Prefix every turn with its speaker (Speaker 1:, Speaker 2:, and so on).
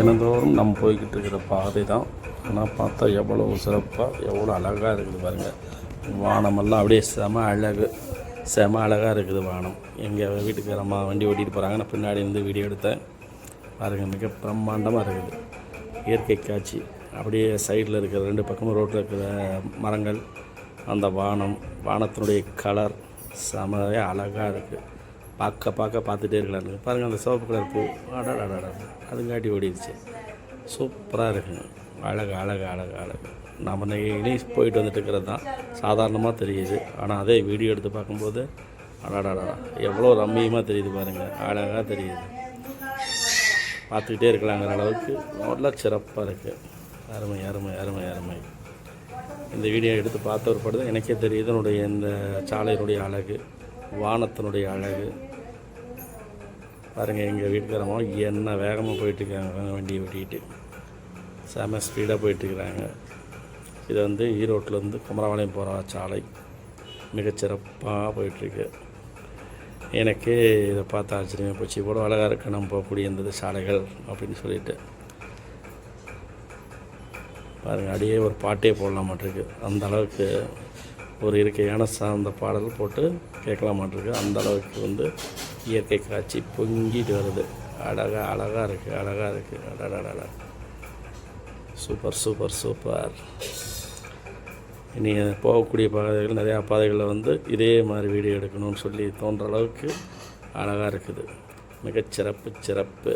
Speaker 1: தினந்தோறும் நம்ம போய்கிட்டு இருக்கிற பாதை தான். ஆனால் பார்த்தா எவ்வளோ சிறப்பாக எவ்வளோ அழகாக இருக்குது பாருங்கள். வானமெல்லாம் அப்படியே செம அழகாக இருக்குது வானம். எங்கள் வீட்டுக்காரம்மா வண்டி ஓட்டிகிட்டு போகிறாங்க, நான் பின்னாடி இருந்து வீடியோ எடுத்தேன் பாருங்கள். மிக பிரம்மாண்டமாக இருக்குது இயற்கை காட்சி. அப்படியே சைடில் இருக்கிற 2 பக்கமும் ரோட்டில் இருக்கிற மரங்கள், அந்த வானத்தினுடைய கலர் செமையாக அழகாக இருக்குது. பார்த்துட்டே இருக்கலான்னு பாருங்கள். அந்த சிவப்பு கலர் பூ அடடா அதுங்காட்டி ஓடிடுச்சு. சூப்பராக இருக்குங்க. அழகு. நம்ம டெய்லி போயிட்டு வந்துட்டு இருக்கிறது தான் சாதாரணமாக தெரியுது. ஆனால் அதே வீடியோ எடுத்து பார்க்கும்போது அடடா எவ்வளோ ரம்மியமாக தெரியுது பாருங்கள். அழகாக தெரியுது. பார்த்துக்கிட்டே இருக்கலாங்கிற அளவுக்கு நல்லா சிறப்பாக இருக்குது. அருமை. இந்த வீடியோ எடுத்து பார்த்த ஒரு படுது எனக்கே தெரியுது என்னுடைய இந்த சாலையினுடைய அழகு, வானத்தினுடைய அழகு பாருங்கள். எங்கள் வீட்டுக்காரமா என்ன வேகமாக போயிட்டுருக்காங்க, வண்டியை ஓட்டிகிட்டு செம ஸ்பீடாக போயிட்டுருக்குறாங்க. இது வந்து ஈரோட்டிலேருந்து குமரபாளையம் போகிற சாலை மிகச்சிறப்பாக போயிட்டுருக்கு. எனக்கே இதை பார்த்து ஆச்சரியமாக போச்சு. இவ்வளோ அழகாக இருக்குது நம்ம போகக்கூடிய இந்த சாலைகள் அப்படின்னு சொல்லிட்டு பாருங்கள். அப்படியே ஒரு பாட்டே போடலாம் மாட்டிருக்கு. அந்த அளவுக்கு ஒரு இயற்கையான சார்ந்த பாடல் போட்டு கேட்கலாம் மாட்டிருக்கு. அந்த அளவுக்கு வந்து இயற்கை காட்சி பொங்கிட்டு வருது. அழகாக இருக்குது. அடடா சூப்பர். இனி போகக்கூடிய பாதைகள், நிறையா பாதைகளில் வந்து இதே மாதிரி வீடியோ எடுக்கணும்னு சொல்லி தோன்ற அளவுக்கு அழகாக இருக்குது. மிகச்சிறப்பு.